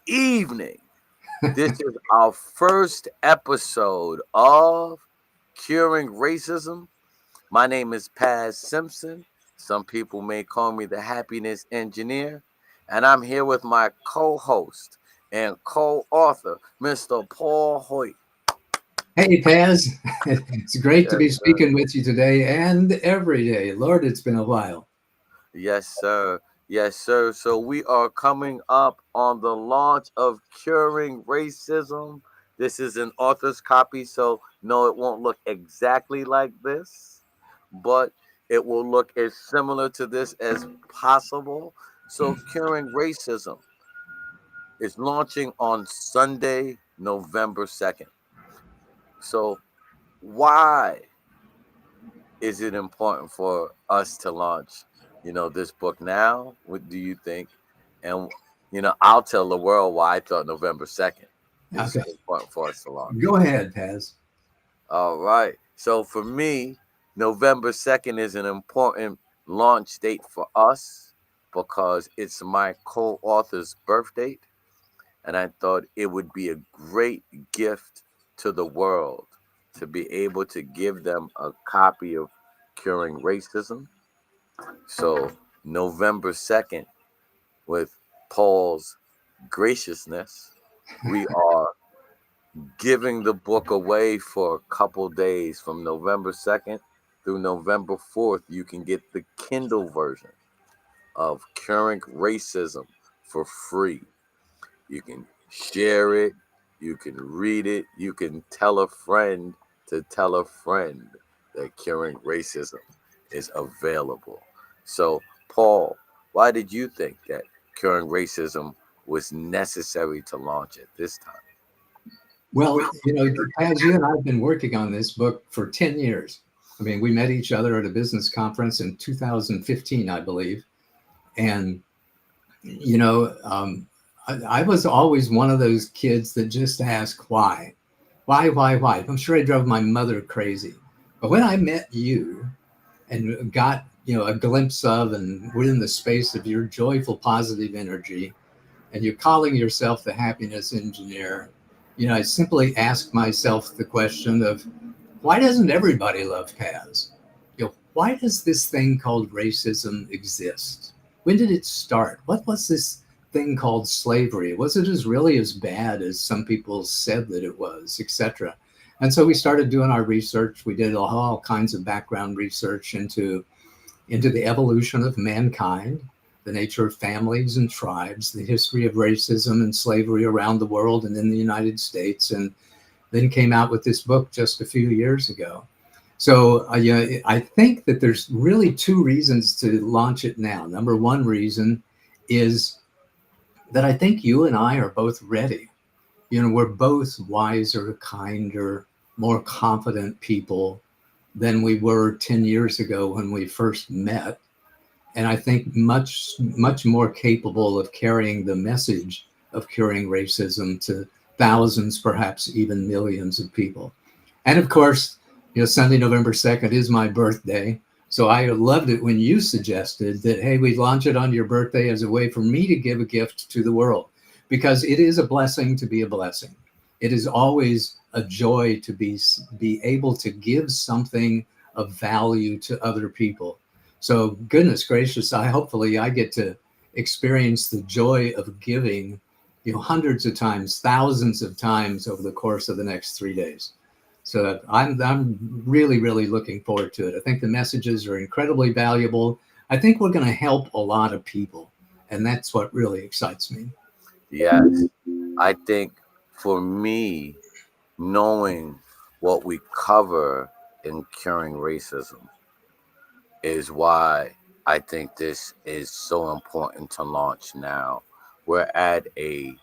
evening. This is our first episode of Curing Racism. My name is Paz Simpson. Some people may call me the Happiness Engineer. And I'm here with my co host and co author, Mr. Paul Hoyt. Hey, Paz. It's great to Yes, be sir. speaking with you today and every day. Lord, it's been a while. Yes, sir. Yes, sir. So we are coming up on the launch of Curing Racism. This is an author's copy, so no, it won't look exactly like this, but it will look as similar to this as possible. So Curing Racism is launching on Sunday, November 2nd. So why is it important for us to launch, this book now? What do you think? And I'll tell the world why I thought November 2nd is Okay, so important for us to launch. go ahead, Paz. All right. So for me, November 2nd is an important launch date for us because it's my co-author's birth date, and I thought it would be a great gift to the world to be able to give them a copy of Curing Racism. So, November 2nd, with Paul's graciousness, we are giving the book away for a couple days from November 2nd through November 4th. You can get the Kindle version of Curing Racism for free. You can share it, you can read it, you can tell a friend to tell a friend that Curing Racism is available. So, Paul, why did you think that Curing Racism was necessary to launch at this time? Well, Paz, you and I have been working on this book for 10 years. I mean, we met each other at a business conference in 2015, I believe. And, you know, um, I was always one of those kids that just asked why. Why? I'm sure I drove my mother crazy. But when I met you, and got a glimpse of and within the space of your joyful positive energy, and you're calling yourself the happiness engineer, I simply ask myself the question of, why doesn't everybody love Paz? Why does this thing called racism exist? When did it start? What was this thing called slavery? Was it as really as bad as some people said that it was, etc.? And so we started doing our research. We did all kinds of background research into the evolution of mankind, the nature of families and tribes, the history of racism and slavery around the world and in the United States, and then came out with this book just a few years ago. So I think that there's really two reasons to launch it now. Number one reason is that I think you and I are both ready. We're both wiser, kinder, more confident people than we were 10 years ago when we first met. And I think much more capable of carrying the message of curing racism to thousands, perhaps even millions of people. And of course, Sunday, November 2nd is my birthday. So I loved it when you suggested that, hey, we launch it on your birthday as a way for me to give a gift to the world, because it is a blessing to be a blessing. It is always a joy to be able to give something of value to other people. So goodness gracious, hopefully I get to experience the joy of giving, hundreds of times, thousands of times over the course of the next 3 days. So I'm really looking forward to it. I think the messages are incredibly valuable. I think we're going to help a lot of people, and that's what really excites me. Yes. I think for me, knowing what we cover in Curing Racism is why I think this is so important to launch now. We're at a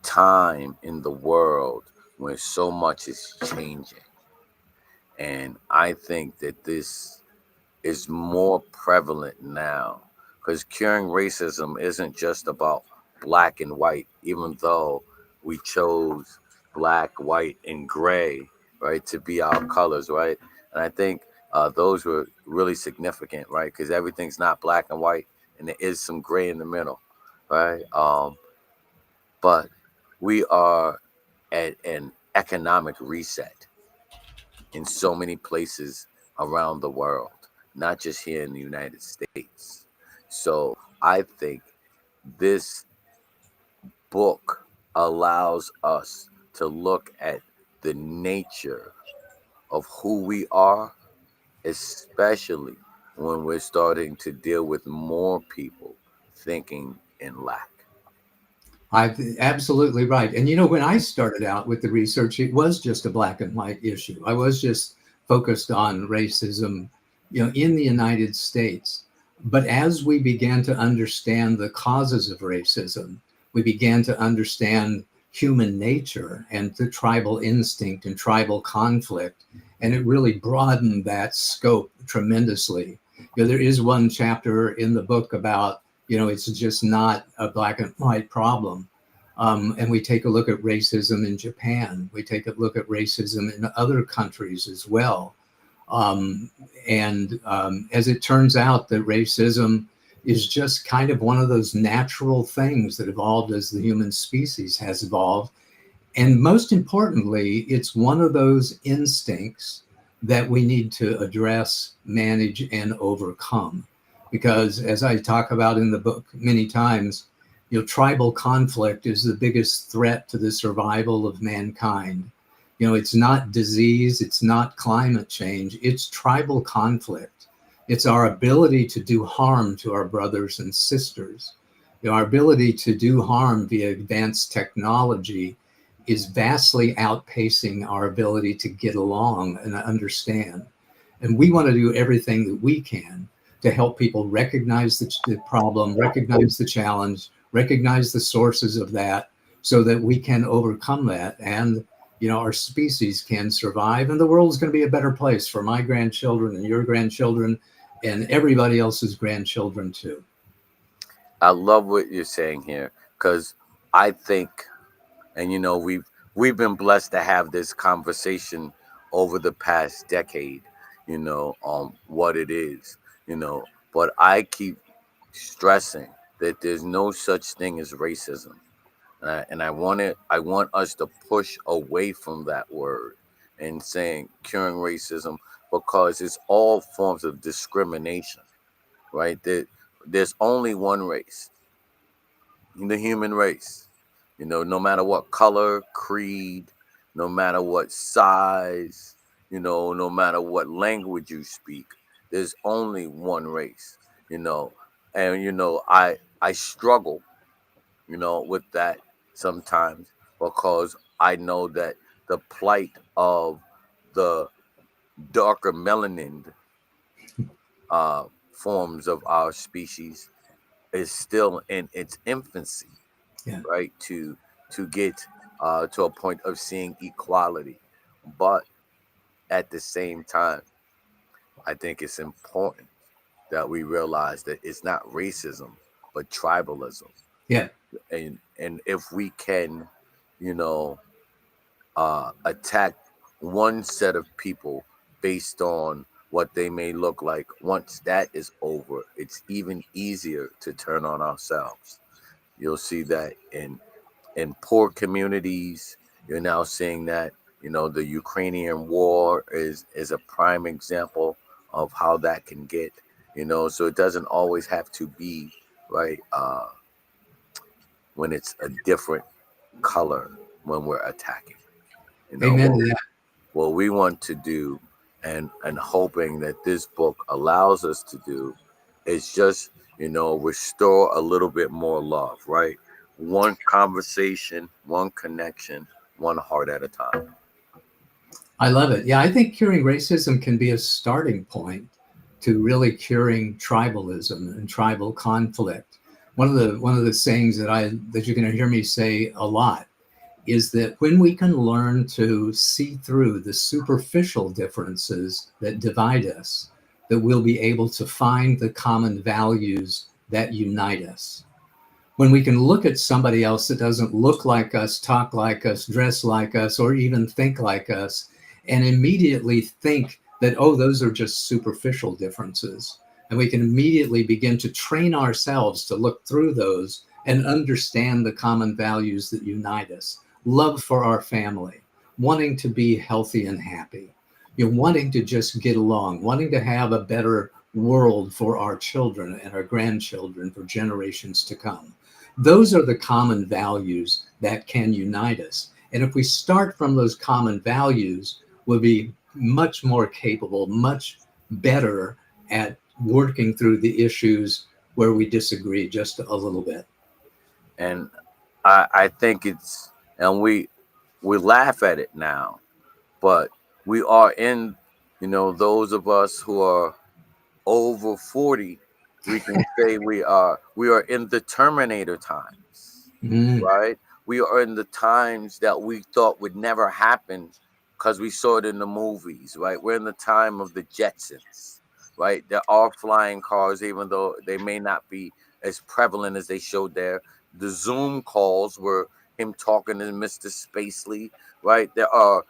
time in the world where so much is changing. And I think that this is more prevalent now because curing racism isn't just about black and white, even though we chose black, white, and gray, right, to be our colors, right? And I think those were really significant, right? Because everything's not black and white, and there is some gray in the middle, right? but we are at an economic reset in so many places around the world, not just here in the United States. So I think this book allows us to look at the nature of who we are, especially when we're starting to deal with more people thinking in lack. Absolutely right. And when I started out with the research, it was just a black and white issue. I was just focused on racism, in the United States. But as we began to understand the causes of racism, we began to understand human nature and the tribal instinct and tribal conflict. And it really broadened that scope tremendously. There is one chapter in the book about it's just not a black and white problem. And we take a look at racism in Japan. We take a look at racism in other countries as well. As it turns out, that racism is just kind of one of those natural things that evolved as the human species has evolved. And most importantly, it's one of those instincts that we need to address, manage, and overcome. Because as I talk about in the book many times, tribal conflict is the biggest threat to the survival of mankind. It's not disease, it's not climate change, it's tribal conflict. It's our ability to do harm to our brothers and sisters. Our ability to do harm via advanced technology is vastly outpacing our ability to get along and understand. And we want to do everything that we can to help people recognize the problem, recognize the challenge, recognize the sources of that, so that we can overcome that, and our species can survive, and the world is going to be a better place for my grandchildren and your grandchildren and everybody else's grandchildren too. I love what you're saying here, because I think, and we've been blessed to have this conversation over the past decade, what it is, but I keep stressing that there's no such thing as racism. And I want us to push away from that word and saying curing racism, because it's all forms of discrimination, right? There's only one race, the human race. No matter what color, creed, no matter what size, no matter what language you speak, there's only one race, and I struggle, with that sometimes, because I know that the plight of the darker melanin forms of our species is still in its infancy, Yeah. right? To get to a point of seeing equality, but at the same time, I think it's important that we realize that it's not racism, but tribalism. Yeah. And if we can, you know, attack one set of people based on what they may look like, once that is over, it's even easier to turn on ourselves. You'll see that in poor communities. You're now seeing that, the Ukrainian war is a prime example of how that can get, so it doesn't always have to be right when it's a different color when we're attacking. Amen what, to that. what we want to do, and hoping that this book allows us to do, is just, restore a little bit more love, right? One conversation, one connection, one heart at a time. I love it. Yeah, I think curing racism can be a starting point to really curing tribalism and tribal conflict. One of the sayings that you're going to hear me say a lot is that when we can learn to see through the superficial differences that divide us, that we'll be able to find the common values that unite us. When we can look at somebody else that doesn't look like us, talk like us, dress like us, or even think like us, and immediately think that, oh, those are just superficial differences. And we can immediately begin to train ourselves to look through those and understand the common values that unite us. Love for our family, wanting to be healthy and happy, wanting to just get along, wanting to have a better world for our children and our grandchildren for generations to come. Those are the common values that can unite us. And if we start from those common values, we'll be much more capable, much better at working through the issues where we disagree just a little bit. And I think it's, and we laugh at it now, but we are in, those of us who are over 40, we can say we are in the Terminator times, Mm. right? We are in the times that we thought would never happen because we saw it in the movies, right? We're in the time of the Jetsons, right? There are flying cars, even though they may not be as prevalent as they showed there. The Zoom calls were him talking to Mr. Spacely, right? There are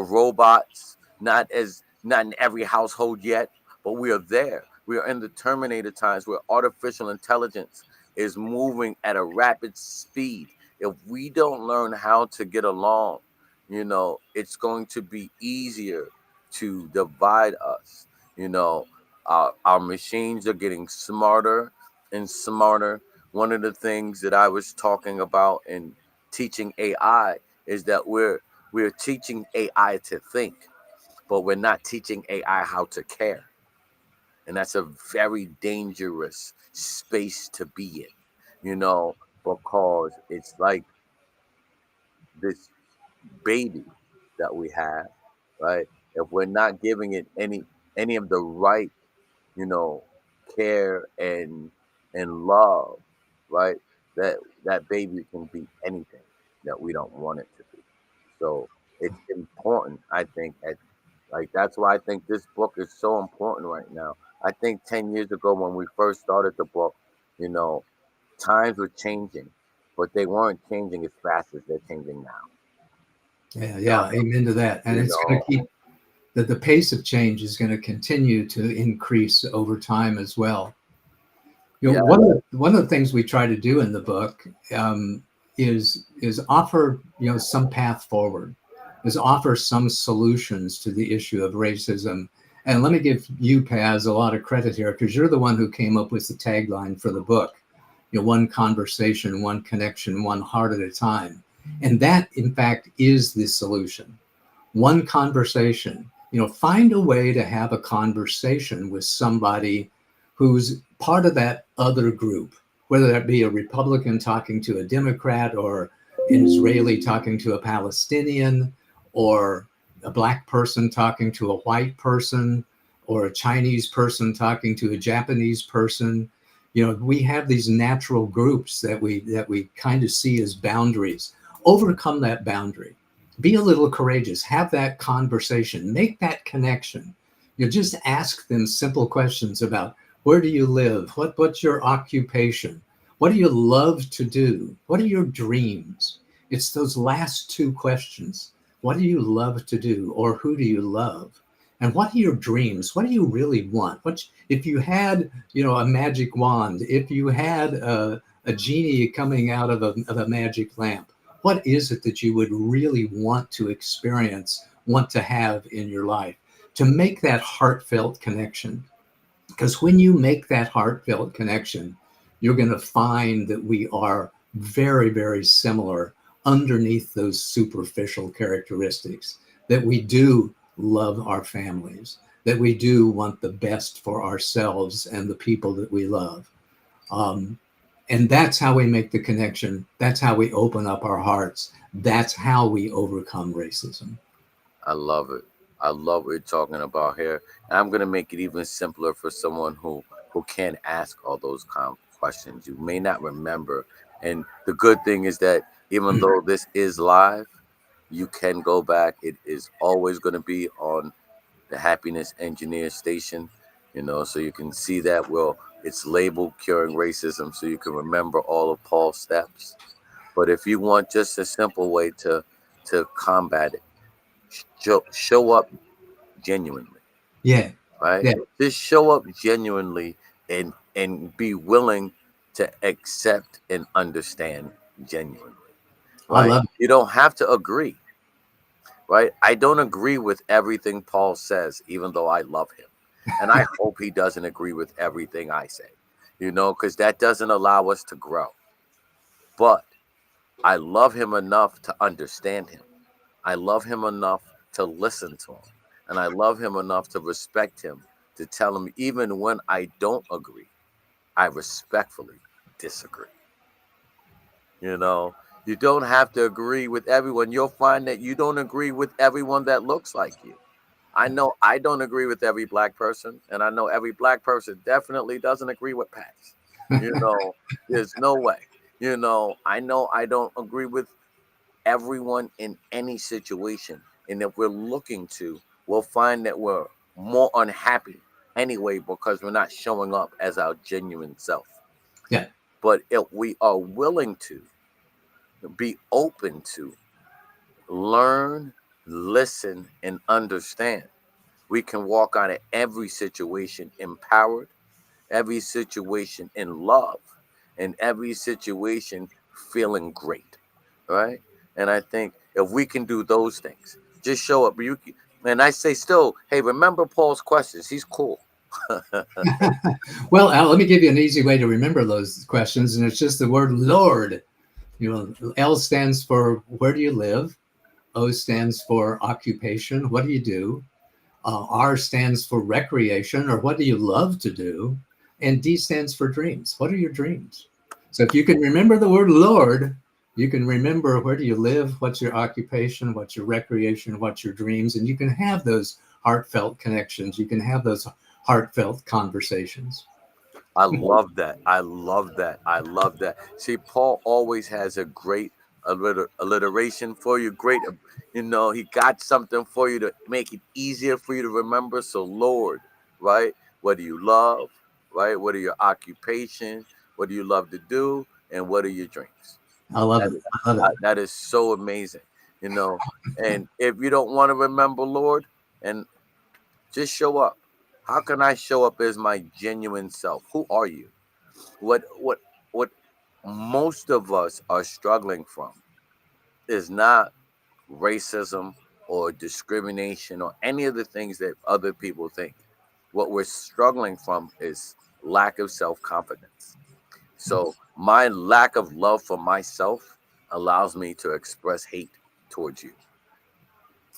robots, not in every household yet, but we are there. We are in the Terminator times where artificial intelligence is moving at a rapid speed. If we don't learn how to get along, it's going to be easier to divide us. You know, our machines are getting smarter and smarter. One of the things that I was talking about in teaching AI is that we're teaching AI to think, but we're not teaching AI how to care. And that's a very dangerous space to be in, because it's like this baby that we have, right? If we're not giving it any of the right, you know, care and love, right? That baby can be anything that we don't want it to be. So it's important, I think, like that's why I think this book is so important right now. I think 10 years ago when we first started the book, you know, times were changing, but they weren't changing as fast as they're changing now. Yeah, You yeah, amen to that. And you it's going to know, keep the pace of change is going to continue to increase over time as well. yeah, One of the things we try to do in the book is offer some path forward, is offer some solutions to the issue of racism. And let me give you, Paz, a lot of credit here because you're the one who came up with the tagline for the book. One conversation, one connection, one heart at a time. And that, in fact, is the solution. One conversation. Find a way to have a conversation with somebody who's part of that other group, whether that be a Republican talking to a Democrat or an Israeli talking to a Palestinian or a Black person talking to a white person or a Chinese person talking to a Japanese person. We have these natural groups that we kind of see as boundaries. Overcome that boundary. Be a little courageous. Have that conversation. Make that connection. Just ask them simple questions about where do you live? What's your occupation? What do you love to do? What are your dreams? It's those last two questions. What do you love to do? Or who do you love? And what are your dreams? What do you really want? If you had, a magic wand, if you had a genie coming out of a magic lamp, what is it that you would really want to experience, want to have in your life? To make that heartfelt connection. Because when you make that heartfelt connection, you're going to find that we are very, very similar underneath those superficial characteristics, that we do love our families, that we do want the best for ourselves and the people that we love. And that's how we make the connection. That's how we open up our hearts. That's how we overcome racism. I love it. I love what you're talking about here. And I'm gonna make it even simpler for someone who can't ask all those questions. You may not remember. And the good thing is that even though this is live, you can go back. It is always going to be on the Happiness Engineer station, so you can see that. Well, it's labeled Curing Racism, so you can remember all of Paul's steps. But if you want just a simple way to combat it, show up genuinely, Yeah, right? yeah, Just show up genuinely and be willing to accept and understand genuinely. I Right? love it. You don't have to agree. Right? I don't agree with everything Paul says, even though I love him. And I hope he doesn't agree with everything I say, because that doesn't allow us to grow. But I love him enough to understand him. I love him enough to listen to him. And I love him enough to respect him, to tell him, even when I don't agree, I respectfully disagree. You know, you don't have to agree with everyone. You'll find that you don't agree with everyone that looks like you. I know I don't agree with every black person, and I know every black person definitely doesn't agree with Pat's. There's no way. I know I don't agree with everyone in any situation. And if we're looking to, we'll find that we're more unhappy anyway because we're not showing up as our genuine self. Yeah. But if we are willing to be open to learn, listen, and understand, we can walk out of every situation empowered, every situation in love, and every situation feeling great, right? And I think if we can do those things, just show up. And I say still, hey, remember Paul's questions. He's cool. Well, Al, let me give you an easy way to remember those questions, and it's just the word Lord. L stands for where do you live? O stands for occupation. What do you do? R stands for recreation, or what do you love to do? And D stands for dreams. What are your dreams? So if you can remember the word Lord, you can remember where do you live, what's your occupation, what's your recreation, what's your dreams, and you can have those heartfelt connections. You can have those heartfelt conversations. I love that. I love that. I love that. See, Paul always has a great alliteration for you. Great, he got something for you to make it easier for you to remember. So, Lord, right? What do you love? Right? What are your occupation? What do you love to do? And what are your dreams? I love That it. is, I love it. that is so amazing. You know, and if you don't want to remember, Lord, and just show up. How can I show up as my genuine self? Who are you? What most of us are struggling from is not racism or discrimination or any of the things that other people think. What we're struggling from is lack of self-confidence. So my lack of love for myself allows me to express hate towards you,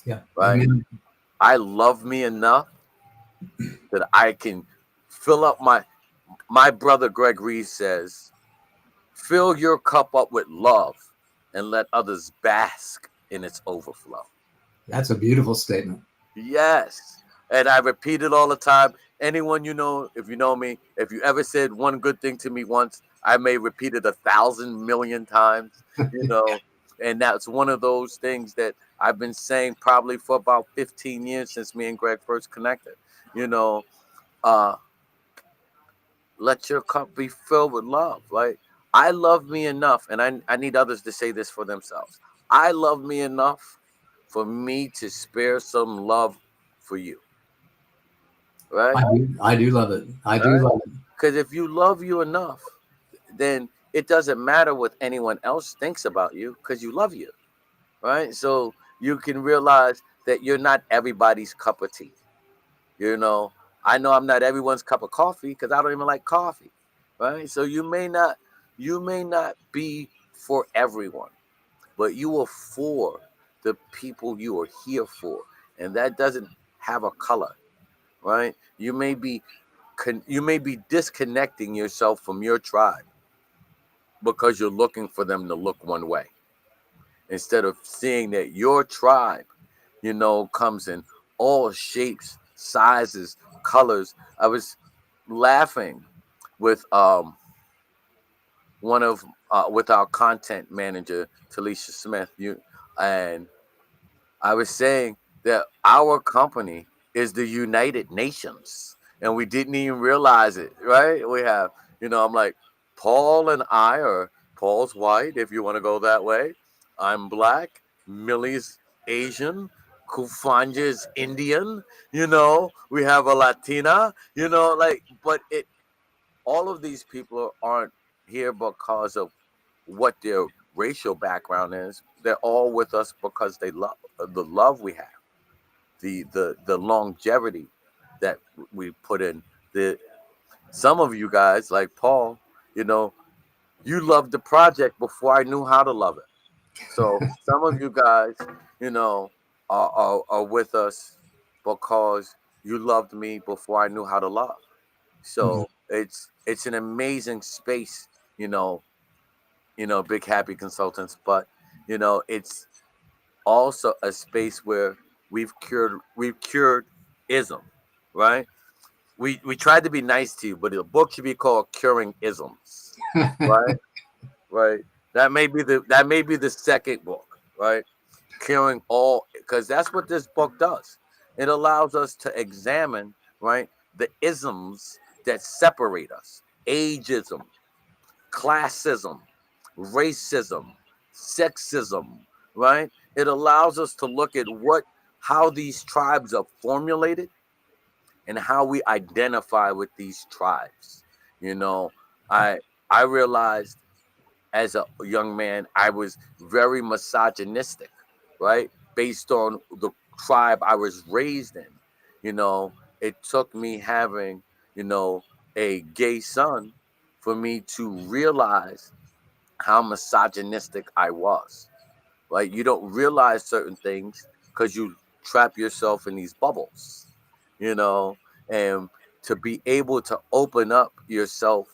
Yeah. right? Amen. I love me enough that I can fill up my brother Greg Reed says, fill your cup up with love and let others bask in its overflow. That's a beautiful statement. Yes. And I repeat it all the time. Anyone if you know me, if you ever said one good thing to me once, I may repeat it 1,000 million times, you know. And that's one of those things that I've been saying probably for about 15 years since me and Greg first connected. You know, uh, let your cup be filled with love. Like, I love me enough, and I need others to say this for themselves. I love me enough for me to spare some love for you, right? I do love it. I do Right? love it. Because if you love you enough, then it doesn't matter what anyone else thinks about you because you love you, right? So you can realize that you're not everybody's cup of tea. You know, I know I'm not everyone's cup of coffee because I don't even like coffee, right? So you may not be for everyone, but you are for the people you are here for, and that doesn't have a color, right? You may be disconnecting yourself from your tribe because you're looking for them to look one way instead of seeing that your tribe, comes in all shapes, sizes, colors. I was laughing with one of with our content manager, Talisha Smith. And I was saying that our company is the United Nations, and we didn't even realize it. Right? I'm like, Paul and I are Paul's white, if you want to go that way. I'm black. Millie's Asian. Kufanja's Indian. We have a Latina. But all of these people aren't here because of what their racial background is. They're all with us because they love the love we have, the longevity that we put in. The Some of you guys, like Paul, you know, you loved the project before I knew how to love it. So some of you guys, you know, are with us because you loved me before I knew how to love. Mhm. So it's an amazing space, Big Happy Consultants, but it's also a space where we've cured ism, right? We tried to be nice to you, but the book should be called Curing Isms, right? Right. That may be the second book, right? Curing all, because that's what this book does. It allows us to examine, right, the isms that separate us: ageism, classism, racism, sexism, right? It allows us to look at how these tribes are formulated and how we identify with these tribes. You know, I I realized as a young man I was very misogynistic, right? Based on the tribe I was raised in. You know, it took me having, you know, a gay son for me to realize how misogynistic I was. Right? You don't realize certain things because you trap yourself in these bubbles, you know, and to be able to open up yourself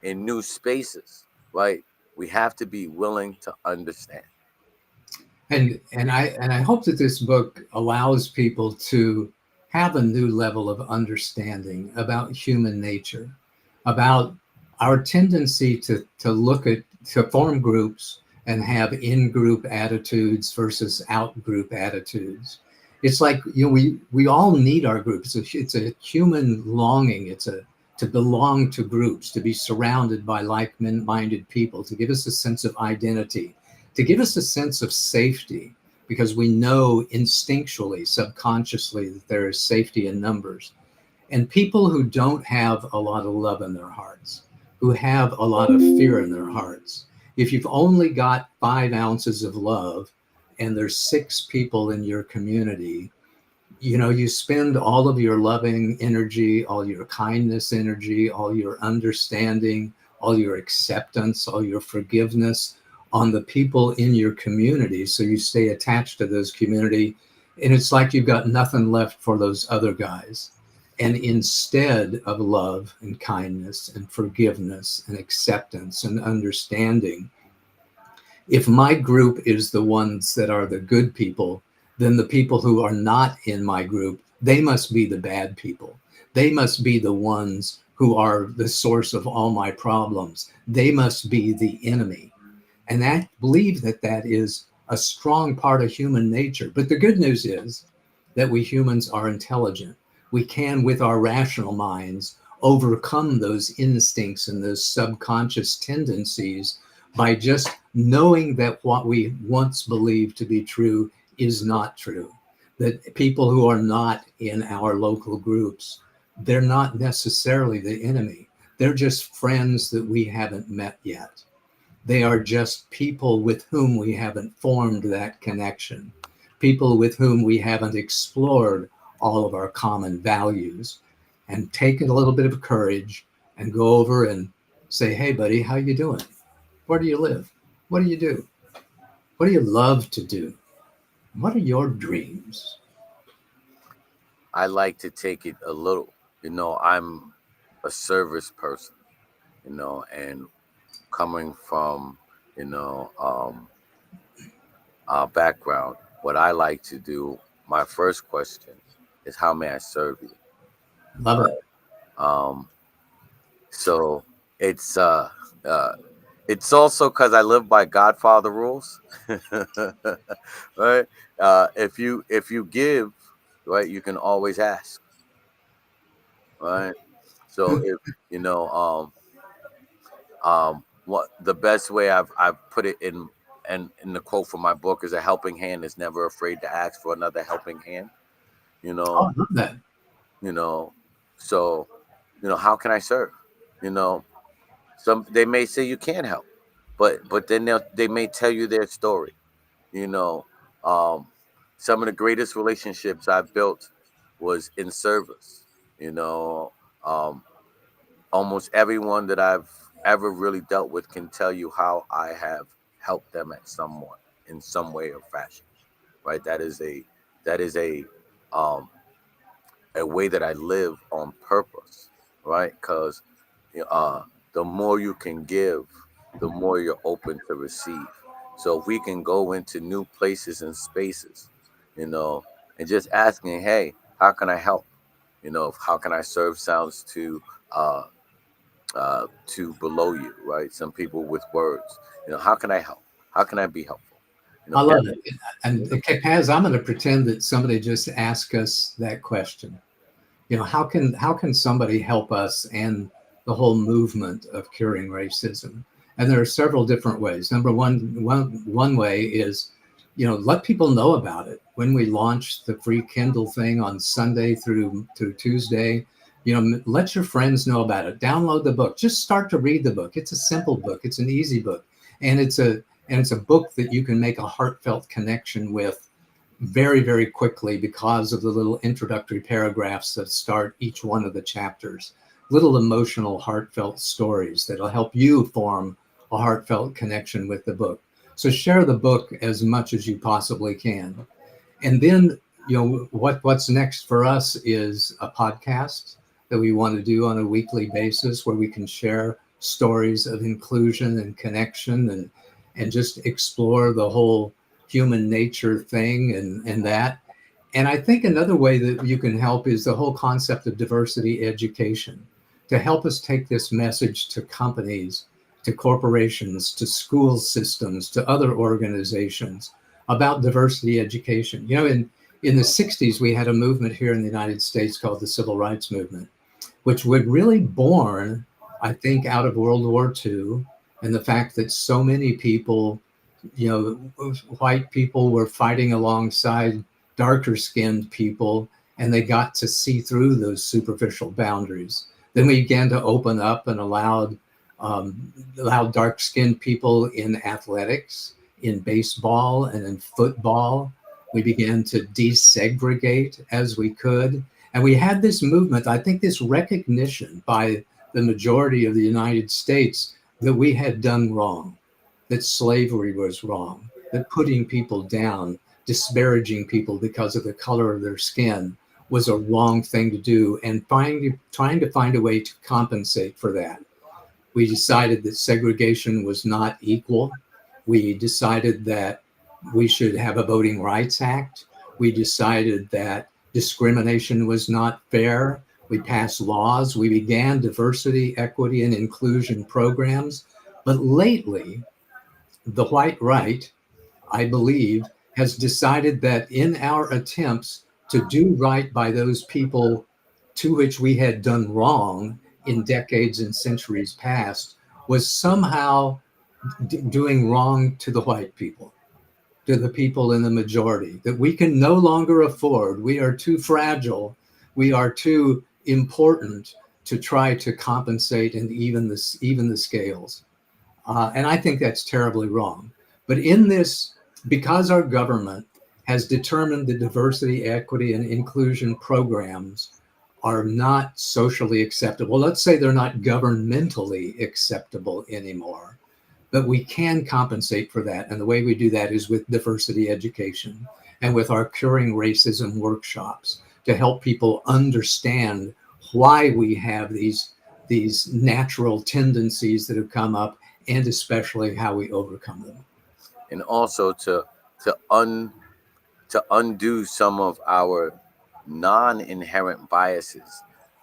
in new spaces, right? We have to be willing to understand. And I hope that this book allows people to have a new level of understanding about human nature, about our tendency to look at to form groups and have in-group attitudes versus out-group attitudes. It's like, we all need our groups. It's a human longing. It's a to belong to groups, to be surrounded by like-minded people, to give us a sense of identity, to give us a sense of safety, because we know instinctually, subconsciously, that there is safety in numbers. And people who don't have a lot of love in their hearts, who have a lot of fear in their hearts, if you've only got 5 ounces of love and there's 6 people in your community, you spend all of your loving energy, all your kindness energy, all your understanding, all your acceptance, all your forgiveness on the people in your community. So you stay attached to those community, and it's like you've got nothing left for those other guys. And instead of love and kindness and forgiveness and acceptance and understanding, if my group is the ones that are the good people, then the people who are not in my group, they must be the bad people. They must be the ones who are the source of all my problems. They must be the enemy. And I believe that that is a strong part of human nature. But the good news is that we humans are intelligent. We can, with our rational minds, overcome those instincts and those subconscious tendencies by just knowing that what we once believed to be true is not true. That people who are not in our local groups, they're not necessarily the enemy. They're just friends that we haven't met yet. They are just people with whom we haven't formed that connection, people with whom we haven't explored all of our common values, and take a little bit of courage and go over and say, hey, buddy, how you doing? Where do you live? What do you do? What do you love to do? What are your dreams? I like to take it a little, I'm a service person, and coming from, you know, um, our background, what I like to do, my first question is, how may I serve you? Love it. Um, so it's uh, uh, it's also because I live by Godfather rules, right? If you give, right, you can always ask, right? So if you know, what the best way I've put it in the quote from my book is, a helping hand is never afraid to ask for another helping hand. You Oh, know, I love that. you know, so how can I serve? You know, Some they may say you can't help, but then they may tell you their story. You know, um, some of the greatest relationships I've built was in service. You know, um, almost everyone that I've ever really dealt with can tell you how I have helped them at someone in some way or fashion. Right? That is um, a way that I live on purpose. Right? Because uh, the more you can give, the more you're open to receive. So if we can go into new places and spaces, you know, and just asking, hey, how can I help? You know, how can I serve sounds uh, to below you, right? Some people with words, you know, how can I help? How can I be helpful? You I know, love every, it. And okay, Paz, I'm going to pretend that somebody just asked us that question. You know, how can somebody help us and the whole movement of curing racism? And there are several different ways. Number one way is, let people know about it. When we launch the free Kindle thing on Sunday through Tuesday, let your friends know about it. Download the book. Just start to read the book. It's a simple book. It's an easy book, and it's a book that you can make a heartfelt connection with very, very quickly because of the little introductory paragraphs that start each one of the chapters. Little emotional, heartfelt stories that'll help you form a heartfelt connection with the book. So share the book as much as you possibly can. And then, what's next for us is a podcast that we want to do on a weekly basis where we can share stories of inclusion and connection and just explore the whole human nature thing and that. And I think another way that you can help is the whole concept of diversity education to help us take this message to companies, to corporations, to school systems, to other organizations about diversity education. In the 60s, we had a movement here in the United States called the Civil Rights Movement, which was really born, I think, out of World War II and the fact that so many people, white people were fighting alongside darker skinned people, and they got to see through those superficial boundaries. Then we began to open up and allowed dark skinned people in athletics, in baseball, and in football. We began to desegregate as we could. And we had this movement, I think, this recognition by the majority of the United States that we had done wrong, that slavery was wrong, that putting people down, disparaging people because of the color of their skin was a wrong thing to do, and trying to find a way to compensate for that. We decided that segregation was not equal. We decided that we should have a Voting Rights Act. We decided that discrimination was not fair. We passed laws. We began diversity, equity, and inclusion programs. But lately, the white right, I believe, has decided that in our attempts to do right by those people to which we had done wrong in decades and centuries past was somehow doing wrong to the white people, to the people in the majority, that we can no longer afford. We are too fragile. We are too important to try to compensate and even the scales. And I think that's terribly wrong. But in this, because our government has determined that diversity, equity, and inclusion programs are not socially acceptable, let's say they're not governmentally acceptable anymore, but we can compensate for that. And the way we do that is with diversity education and with our Curing Racism workshops to help people understand why we have these natural tendencies that have come up, and especially how we overcome them. and also to un to undo some of our non-inherent biases.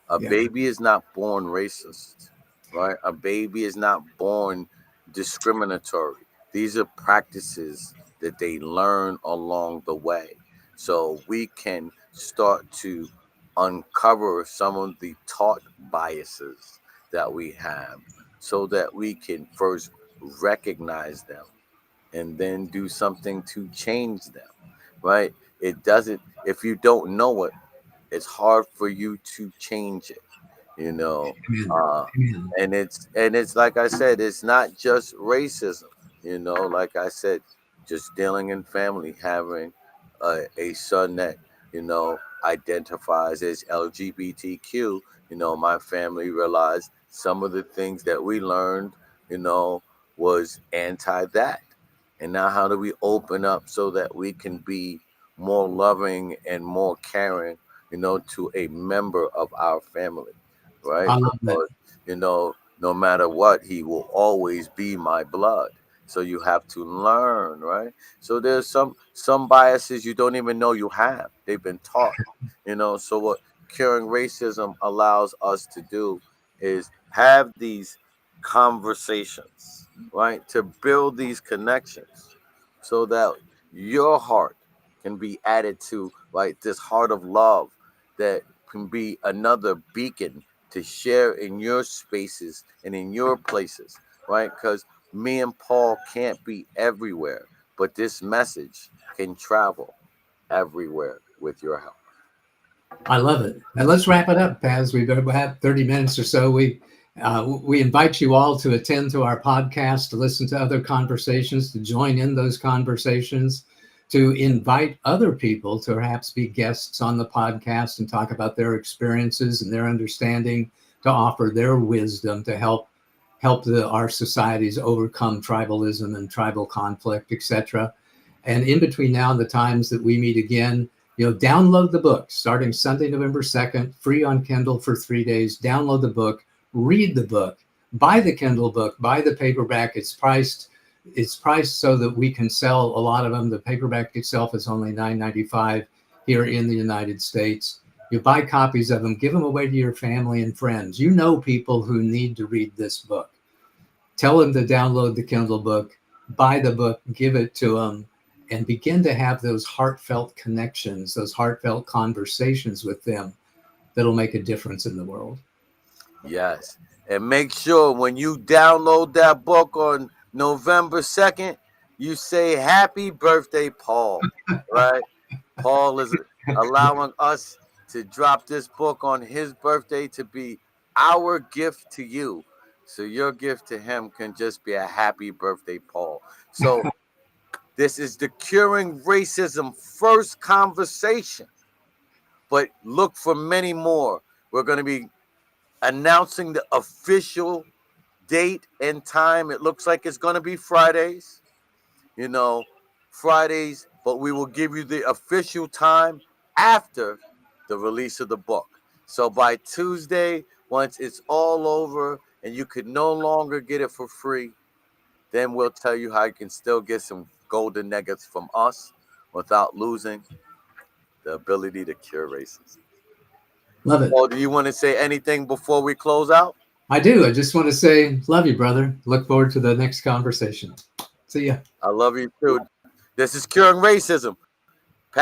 A Yeah. baby is not born racist, right? A baby is not born discriminatory. These are practices that they learn along the way. So we can start to uncover some of the taught biases that we have so that we can first recognize them and then do something to change them, right? It doesn't, if you don't know it, it's hard for you to change it. you know. Amen. Uh, Amen. and it's like I said, it's not just racism, like I said, just dealing in family, having a son that identifies as LGBTQ. My family realized some of the things that we learned, you know, was anti that. And now, how do we open up so that we can be more loving and more caring, to a member of our family, right? I love that. Because, no matter what, he will always be my blood. So you have to learn, right? So there's some biases you don't even know you have. They've been taught, So what curing racism allows us to do is have these conversations, right? To build these connections so that your heart can be added to, like, this heart of love that can be another beacon to share in your spaces and in your places, right? Because me and Paul can't be everywhere, but this message can travel everywhere with your help. I love it. And let's wrap it up, Paz. We've had 30 minutes or so. We invite you all to attend to our podcast, to listen to other conversations, to join in those conversations, to invite other people to perhaps be guests on the podcast and talk about their experiences and their understanding, to offer their wisdom to help our societies overcome tribalism and tribal conflict, etc. And in between now and the times that we meet again, download the book starting Sunday, November 2nd, free on Kindle for 3 days. Download the book, read the book, buy the Kindle book, buy the paperback. It's priced so that we can sell a lot of them. The paperback itself is only $9.95 here in the United States. You buy copies of them, give them away to your family and friends. You know people who need to read this book. Tell them to download the Kindle book, buy the book, give it to them, and begin to have those heartfelt connections, those heartfelt conversations with them that'll make a difference in the world. Yes. And make sure when you download that book on November 2nd, you say happy birthday, Paul, right? Paul is allowing us to drop this book on his birthday to be our gift to you. So your gift to him can just be a happy birthday, Paul. So this is the Curing Racism first conversation, but look for many more. We're going to be announcing the official date and time. It looks like it's going to be Fridays, Fridays, but we will give you the official time after the release of the book. So by Tuesday, once it's all over and you could no longer get it for free, then we'll tell you how you can still get some golden nuggets from us without losing the ability to cure racism. Love it. Paul, do you want to say anything before we close out? I do. I just want to say, love you, brother. Look forward to the next conversation. See ya. I love you too. This is Curing Racism.